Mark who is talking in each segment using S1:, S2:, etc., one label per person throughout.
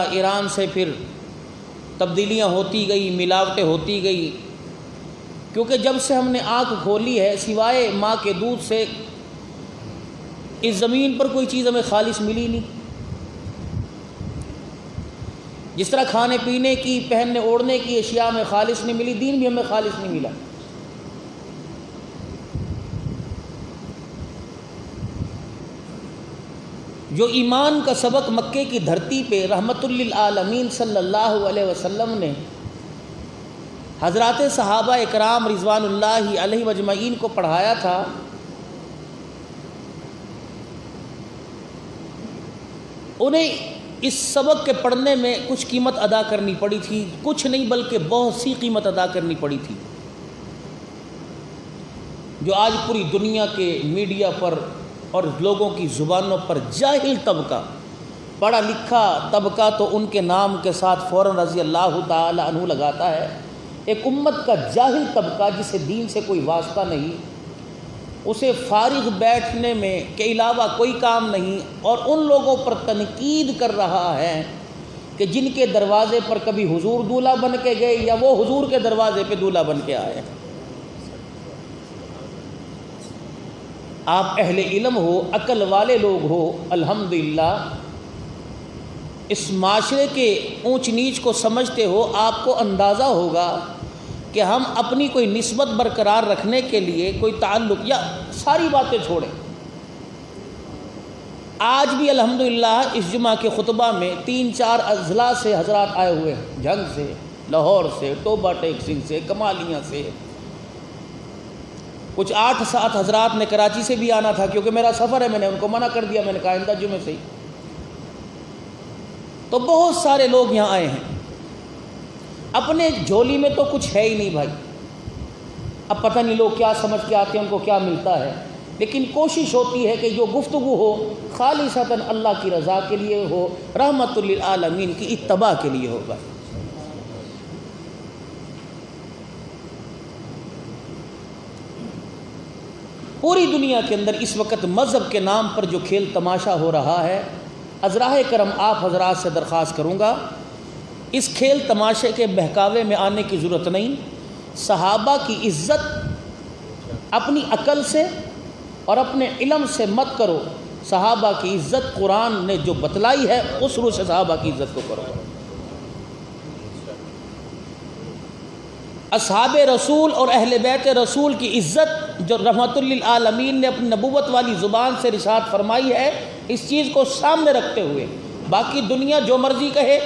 S1: ایران سے پھر تبدیلیاں ہوتی گئی، ملاوٹیں ہوتی گئی، کیونکہ جب سے ہم نے آنکھ کھولی ہے سوائے ماں کے دودھ سے اس زمین پر کوئی چیز ہمیں خالص ملی نہیں۔ جس طرح کھانے پینے کی، پہننے اوڑھنے کی اشیاء ہمیں خالص نہیں ملی، دین بھی ہمیں خالص نہیں ملا۔ جو ایمان کا سبق مکے کی دھرتی پہ رحمت للعالمین صلی اللہ علیہ وسلم نے حضرات صحابہ اکرام رضوان اللہ علیہ مجمعین کو پڑھایا تھا، انہیں اس سبق کے پڑھنے میں کچھ قیمت ادا کرنی پڑی تھی، کچھ نہیں بلکہ بہت سی قیمت ادا کرنی پڑی تھی، جو آج پوری دنیا کے میڈیا پر اور لوگوں کی زبانوں پر جاہل طبقہ، پڑھا لکھا طبقہ تو ان کے نام کے ساتھ فوراً رضی اللہ تعالی عنہ لگاتا ہے، ایک امت کا جاہل طبقہ جسے دین سے کوئی واسطہ نہیں، اسے فارغ بیٹھنے میں کے علاوہ کوئی کام نہیں، اور ان لوگوں پر تنقید کر رہا ہے کہ جن کے دروازے پر کبھی حضور دولہا بن کے گئے یا وہ حضور کے دروازے پہ دولہا بن کے آئے۔ آپ اہل علم ہو، عقل والے لوگ ہو، الحمدللہ اس معاشرے کے اونچ نیچ کو سمجھتے ہو، آپ کو اندازہ ہوگا کہ ہم اپنی کوئی نسبت برقرار رکھنے کے لیے کوئی تعلق یا ساری باتیں چھوڑیں۔ آج بھی الحمدللہ اس جمعہ کے خطبہ میں 3-4 اضلاع سے حضرات آئے ہوئے ہیں، جھنگ سے، لاہور سے، ٹوبہ ٹیک سنگھ سے، کمالیاں سے، کچھ 8-7 حضرات نے کراچی سے بھی آنا تھا، کیونکہ میرا سفر ہے، میں نے ان کو منع کر دیا، میں نے کہا آئندہ جمعے سے ہی۔ تو بہت سارے لوگ یہاں آئے ہیں، اپنے جھولی میں تو کچھ ہے ہی نہیں بھائی، اب پتہ نہیں لوگ کیا سمجھ کے آتے ہیں، ان کو کیا ملتا ہے، لیکن کوشش ہوتی ہے کہ جو گفتگو ہو خالصتاً اللہ کی رضا کے لیے ہو، رحمت للعالمین کی اتباع کے لیے ہو بھائی۔ پوری دنیا کے اندر اس وقت مذہب کے نام پر جو کھیل تماشا ہو رہا ہے، عذراء کرم آپ حضرات سے درخواست کروں گا اس کھیل تماشے کے بہکاوے میں آنے کی ضرورت نہیں۔ صحابہ کی عزت اپنی عقل سے اور اپنے علم سے مت کرو، صحابہ کی عزت قرآن نے جو بتلائی ہے اس روح سے صحابہ کی عزت کو کرو۔ اصحاب رسول اور اہل بیت رسول کی عزت جو رحمت للعالمین نے اپنی نبوت والی زبان سے ارشاد فرمائی ہے، اس چیز کو سامنے رکھتے ہوئے باقی دنیا جو مرضی کہے،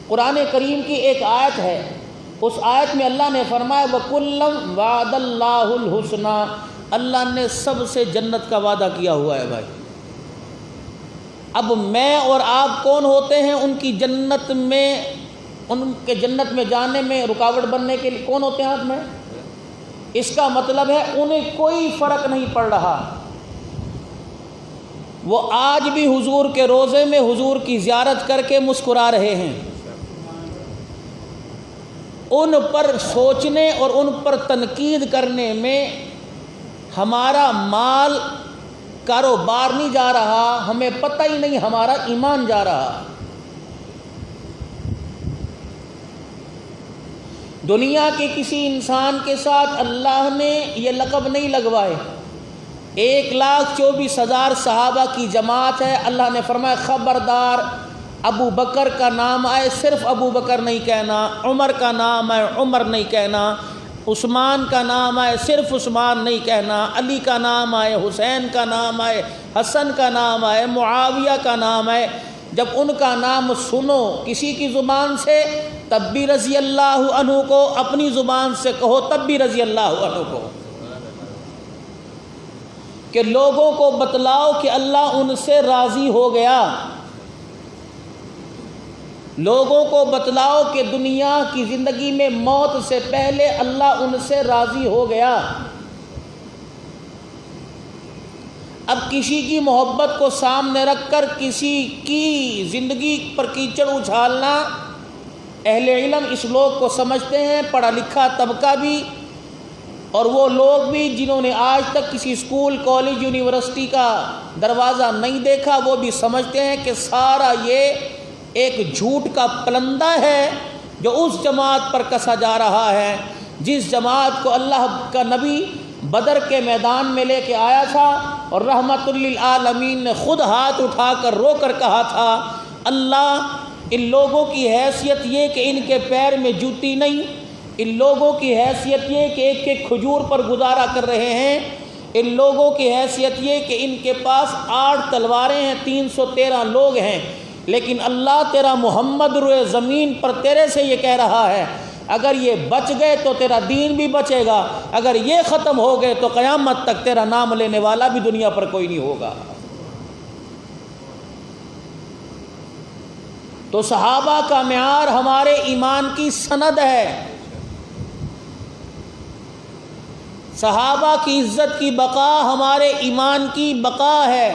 S1: قرآن کریم کی ایک آیت ہے، اس آیت میں اللہ نے فرمایا وَكُلًّا وَعَدَ اللَّهُ الْحُسْنَى، اللہ نے سب سے جنت کا وعدہ کیا ہوا ہے بھائی۔ اب میں اور آپ کون ہوتے ہیں ان کی جنت میں، ان کے جنت میں جانے میں رکاوٹ بننے کے لیے کون ہوتے ہیں ہاتھ میں؟ اس کا مطلب ہے انہیں کوئی فرق نہیں پڑ رہا، وہ آج بھی حضور کے روضے میں حضور کی زیارت کر کے مسکرا رہے ہیں۔ ان پر سوچنے اور ان پر تنقید کرنے میں ہمارا مال کاروبار نہیں جا رہا، ہمیں پتہ ہی نہیں ہمارا ایمان جا رہا۔ دنیا کے کسی انسان کے ساتھ اللہ نے یہ لقب نہیں لگوائے۔ 1,24,000 صحابہ کی جماعت ہے، اللہ نے فرمایا خبردار ابو بکر کا نام آئے صرف ابو بکر نہیں کہنا، عمر کا نام آئے عمر نہیں کہنا، عثمان کا نام آئے صرف عثمان نہیں کہنا، علی کا نام آئے، حسین کا نام آئے، حسن کا نام آئے، معاویہ کا نام آئے، جب ان کا نام سنو کسی کی زبان سے تب بھی رضی اللہ عنہ کو، اپنی زبان سے کہو تب بھی رضی اللہ عنہ کو، کہ لوگوں کو بتلاؤ کہ اللہ ان سے راضی ہو گیا، لوگوں کو بتلاؤ کہ دنیا کی زندگی میں موت سے پہلے اللہ ان سے راضی ہو گیا۔ اب کسی کی محبت کو سامنے رکھ کر کسی کی زندگی پر کیچڑ اچھالنا، اہل علم اس لوگ کو سمجھتے ہیں، پڑھا لکھا طبقہ بھی اور وہ لوگ بھی جنہوں نے آج تک کسی اسکول کالج یونیورسٹی کا دروازہ نہیں دیکھا، وہ بھی سمجھتے ہیں کہ سارا یہ ایک جھوٹ کا پلندہ ہے جو اس جماعت پر کسا جا رہا ہے جس جماعت کو اللہ کا نبی بدر کے میدان میں لے کے آیا تھا اور رحمت للعالمین نے خود ہاتھ اٹھا کر رو کر کہا تھا اللہ ان لوگوں کی حیثیت یہ کہ ان کے پیر میں جوتی نہیں، ان لوگوں کی حیثیت یہ کہ ایک ایک کھجور پر گزارا کر رہے ہیں، ان لوگوں کی حیثیت یہ کہ ان کے پاس 8 تلواریں ہیں، 313 لوگ ہیں، لیکن اللہ تیرا محمد روئے زمین پر تیرے سے یہ کہہ رہا ہے اگر یہ بچ گئے تو تیرا دین بھی بچے گا، اگر یہ ختم ہو گئے تو قیامت تک تیرا نام لینے والا بھی دنیا پر کوئی نہیں ہوگا۔ تو صحابہ کا معیار ہمارے ایمان کی سند ہے، صحابہ کی عزت کی بقا ہمارے ایمان کی بقا ہے۔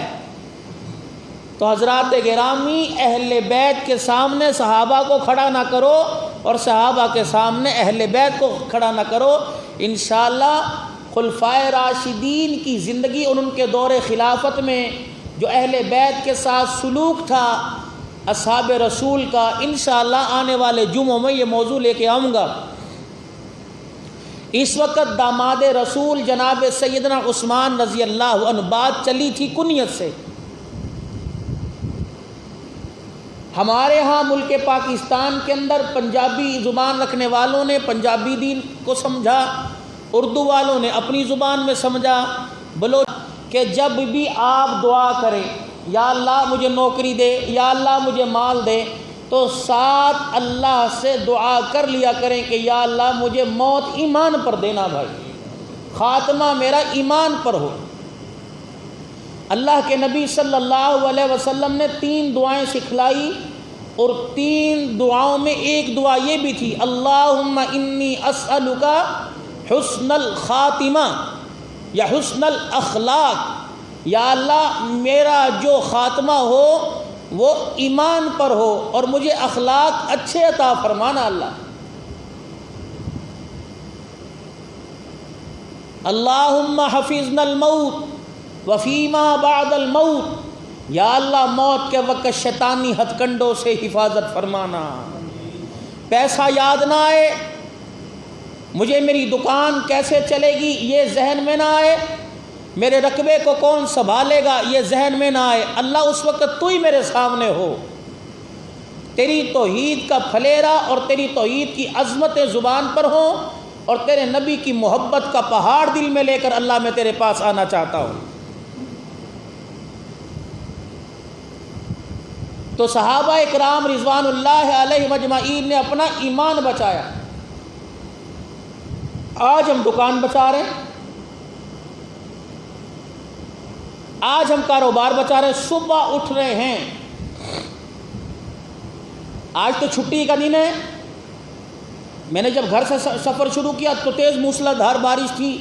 S1: تو حضرات گرامی، اہل بیت کے سامنے صحابہ کو کھڑا نہ کرو اور صحابہ کے سامنے اہل بیت کو کھڑا نہ کرو، انشاءاللہ خلفائے راشدین کی زندگی اور ان کے دور خلافت میں جو اہل بیت کے ساتھ سلوک تھا اصحاب رسول کا، انشاءاللہ آنے والے جمعوں میں یہ موضوع لے کے آؤں گا۔ اس وقت داماد رسول جناب سیدنا عثمان رضی اللہ عنہ، بات چلی تھی کنیت سے۔ ہمارے ہاں ملک پاکستان کے اندر پنجابی زبان رکھنے والوں نے پنجابی دین کو سمجھا، اردو والوں نے اپنی زبان میں سمجھا، بلوچ کہ جب بھی آپ دعا کریں یا اللہ مجھے نوکری دے یا اللہ مجھے مال دے تو ساتھ اللہ سے دعا کر لیا کریں کہ یا اللہ مجھے موت ایمان پر دینا، بھائی خاتمہ میرا ایمان پر ہو۔ اللہ کے نبی صلی اللہ علیہ وسلم نے 3 دعائیں سکھلائی اور 3 دعاؤں میں ایک دعا یہ بھی تھی، اللہم انی اسألک حسن الخاتمہ یا حسن الاخلاق، یا اللہ میرا جو خاتمہ ہو وہ ایمان پر ہو اور مجھے اخلاق اچھے عطا فرمانا اللہ۔ اللہم حفظنا الموت وفیما بعد الموت، یا اللہ موت کے وقت شیطانی ہتھ کنڈوں سے حفاظت فرمانا۔ پیسہ یاد نہ آئے، مجھے میری دکان کیسے چلے گی یہ ذہن میں نہ آئے، میرے رقبے کو کون سنبھالے گا یہ ذہن میں نہ آئے، اللہ اس وقت تو ہی میرے سامنے ہو، تیری توحید کا پھلیرا اور تیری توحید کی عظمتیں زبان پر ہوں اور تیرے نبی کی محبت کا پہاڑ دل میں لے کر اللہ میں تیرے پاس آنا چاہتا ہوں۔ تو صحابہ اکرام رضوان اللہ علیہ مجمعین نے اپنا ایمان بچایا۔ آج ہم دکان بچا رہے ہیں، آج ہم کاروبار بچا رہے ہیں، صبح اٹھ رہے ہیں، آج تو چھٹی کا دن ہے، میں نے جب گھر سے سفر شروع کیا تو تیز موسلا دھار بارش تھی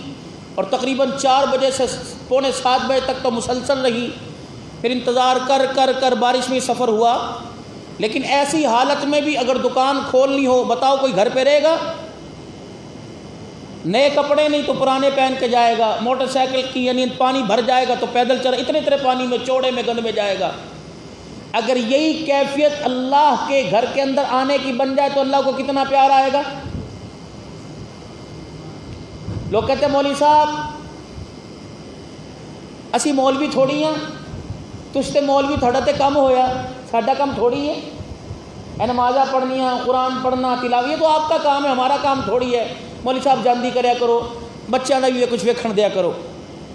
S1: اور تقریباً 4 بجے سے 6:45 بجے تک تو مسلسل رہی، پھر انتظار کر کر کر بارش میں سفر ہوا، لیکن ایسی حالت میں بھی اگر دکان کھولنی ہو بتاؤ کوئی گھر پہ رہے گا؟ نئے کپڑے نہیں تو پرانے پہن کے جائے گا، موٹر سائیکل کی یعنی پانی بھر جائے گا تو پیدل چل اتنے پانی میں چوڑے میں گند میں جائے گا۔ اگر یہی کیفیت اللہ کے گھر کے اندر آنے کی بن جائے تو اللہ کو کتنا پیار آئے گا۔ لوگ کہتے ہیں مولوی صاحب اسی مولوی تھوڑی ہیں، تجھ تے مولوی تھوڑا تے کم ہویا، ساڈا کام تھوڑی ہے، نمازاں پڑھنیاں، قرآن پڑھنا، تلاوت، یہ تو آپ کا کام ہے، ہمارا کام تھوڑی ہے۔ مولوی صاحب جاندی کریا کرو، بچوں کا بھی کچھ ویکھن دیا کرو۔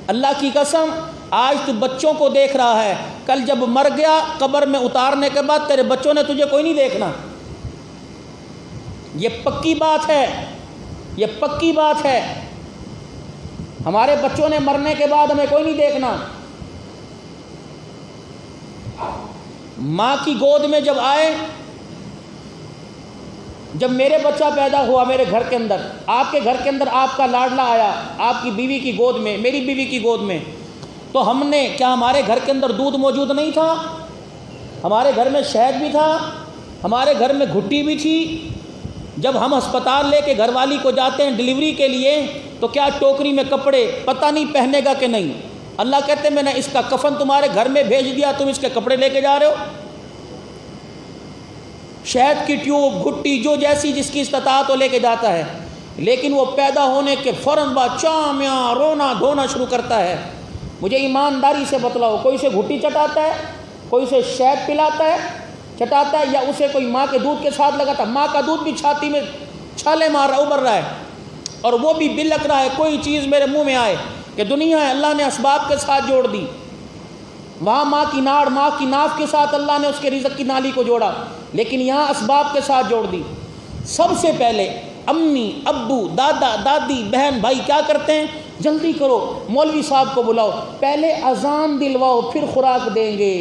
S1: اللہ کی قسم آج تو بچوں کو دیکھ رہا ہے، کل جب مر گیا قبر میں اتارنے کے بعد تیرے بچوں نے تجھے کوئی نہیں دیکھنا، یہ پکی بات ہے، یہ پکی بات ہے۔ ہمارے بچوں نے مرنے کے بعد ہمیں کوئی نہیں دیکھنا۔ ماں کی گود میں جب آئے، جب میرے بچہ پیدا ہوا میرے گھر کے اندر، آپ کے گھر کے اندر آپ کا لاڈلا آیا آپ کی بیوی کی گود میں، میری بیوی کی گود میں، تو ہم نے کیا ہمارے گھر کے اندر دودھ موجود نہیں تھا؟ ہمارے گھر میں شہد بھی تھا، ہمارے گھر میں گھٹی بھی تھی۔ جب ہم ہسپتال لے کے گھر والی کو جاتے ہیں ڈلیوری کے لیے تو کیا ٹوکری میں کپڑے، پتہ نہیں پہنے گا کہ نہیں، اللہ کہتے ہیں میں نے اس کا کفن تمہارے گھر میں بھیج دیا، تم اس کے کپڑے لے کے جا رہے ہو۔ شہد کی ٹیوب گھٹی جو جیسی جس کی استطاعت وہ لے کے جاتا ہے، لیکن وہ پیدا ہونے کے فوراً بعد چامیاں رونا دھونا شروع کرتا ہے۔ مجھے ایمانداری سے بتلاؤ، کوئی اسے گھٹی چٹاتا ہے، کوئی اسے شہد پلاتا ہے چٹاتا ہے، یا اسے کوئی ماں کے دودھ کے ساتھ لگاتا ہے؟ ماں کا دودھ بھی چھاتی میں چھالے مار رہا ابھر رہا ہے، اور وہ بھی بلک رہا ہے کوئی چیز میرے منہ میں آئے کہ دنیا ہے اللہ نے اسباب کے ساتھ جوڑ دی۔ وہاں ماں کی ناڑ ماں کی ناف کے ساتھ اللہ نے اس کے رزق کی نالی کو جوڑا، لیکن یہاں اسباب کے ساتھ جوڑ دی۔ سب سے پہلے امی ابو دادا دادی بہن بھائی کیا کرتے ہیں؟ جلدی کرو مولوی صاحب کو بلاؤ، پہلے اذان دلواؤ پھر خوراک دیں گے،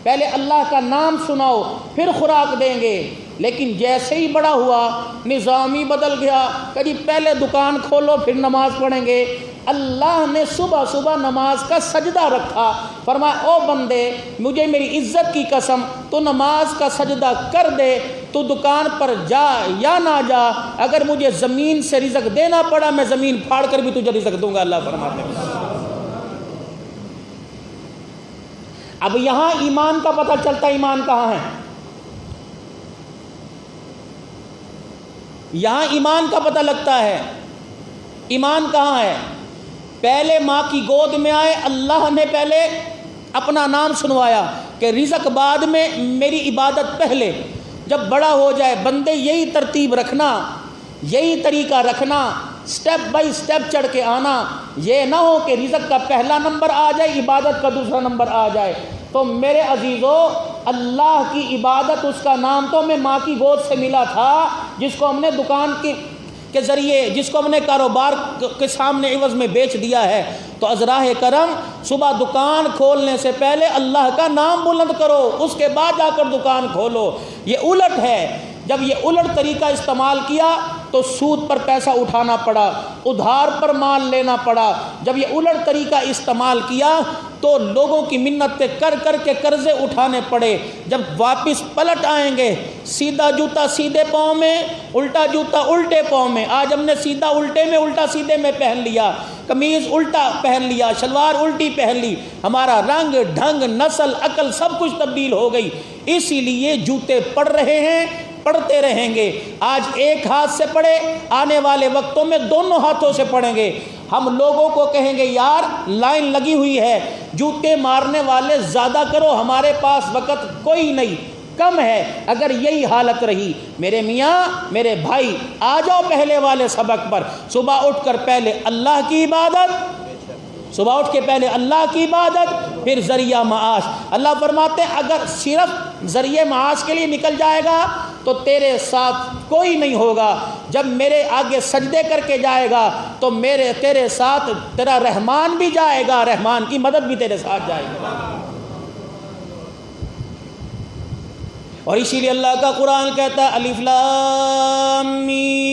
S1: پہلے اللہ کا نام سناؤ پھر خوراک دیں گے۔ لیکن جیسے ہی بڑا ہوا نظام ہی بدل گیا، کبھی پہلے دکان کھولو پھر نماز پڑھیں گے۔ اللہ نے صبح صبح نماز کا سجدہ رکھا، فرمایا او بندے مجھے میری عزت کی قسم تو نماز کا سجدہ کر دے، تو دکان پر جا یا نہ جا، اگر مجھے زمین سے رزق دینا پڑا میں زمین پھاڑ کر بھی تجھے رزق دوں گا، اللہ فرماتے ہیں۔ اب یہاں ایمان کا پتہ چلتا ہے ایمان کہاں ہے، یہاں ایمان کا پتہ لگتا ہے ایمان کہاں ہے۔ پہلے ماں کی گود میں آئے، اللہ نے پہلے اپنا نام سنوایا کہ رزق بعد میں میری عبادت پہلے۔ جب بڑا ہو جائے بندے یہی ترتیب رکھنا، یہی طریقہ رکھنا، سٹیپ بائی سٹیپ چڑھ کے آنا، یہ نہ ہو کہ رزق کا پہلا نمبر آ جائے عبادت کا دوسرا نمبر آ جائے۔ تو میرے عزیزو، اللہ کی عبادت اس کا نام تو ہمیں ماں کی گود سے ملا تھا، جس کو ہم نے دکان کے ذریعے، جس کو ہم نے کاروبار کے سامنے عوض میں بیچ دیا ہے۔ تو ازراہ کرم صبح دکان کھولنے سے پہلے اللہ کا نام بلند کرو، اس کے بعد جا کر دکان کھولو۔ یہ الٹ ہے، جب یہ الٹ طریقہ استعمال کیا تو سود پر پیسہ اٹھانا پڑا، ادھار پر مال لینا پڑا۔ جب یہ الٹ طریقہ استعمال کیا تو لوگوں کی منتیں کر کر کے قرضے اٹھانے پڑے۔ جب واپس پلٹ آئیں گے، سیدھا جوتا سیدھے پاؤں میں، الٹا جوتا الٹے پاؤں میں۔ آج ہم نے سیدھا الٹے میں الٹا سیدھے میں پہن لیا، قمیض الٹا پہن لیا، شلوار الٹی پہن لی، ہمارا رنگ ڈھنگ نسل عقل سب کچھ تبدیل ہو گئی۔ اسی لیے جوتے پڑ رہے ہیں، پڑھتے رہیں گے۔ آج ایک ہاتھ سے پڑھے، آنے والے وقتوں میں دونوں ہاتھوں سے پڑھیں گے۔ ہم لوگوں کو کہیں گے یار لائن لگی ہوئی ہے، جوتے مارنے والے زیادہ کرو، ہمارے پاس وقت کوئی نہیں، کم ہے۔ اگر یہی حالت رہی میرے میاں میرے بھائی، آ جاؤ پہلے والے سبق پر۔ صبح اٹھ کر پہلے اللہ کی عبادت، صبح اٹھ کے پہلے اللہ کی عبادت، پھر ذریعہ معاش۔ اللہ فرماتے ہیں اگر صرف ذریعہ معاش کے لیے نکل جائے گا تو تیرے ساتھ کوئی نہیں ہوگا، جب میرے آگے سجدے کر کے جائے گا تو تیرے ساتھ تیرا رحمان بھی جائے گا، رحمان کی مدد بھی تیرے ساتھ جائے گا۔ اور اسی لیے اللہ کا قرآن کہتا ہے الف لام میم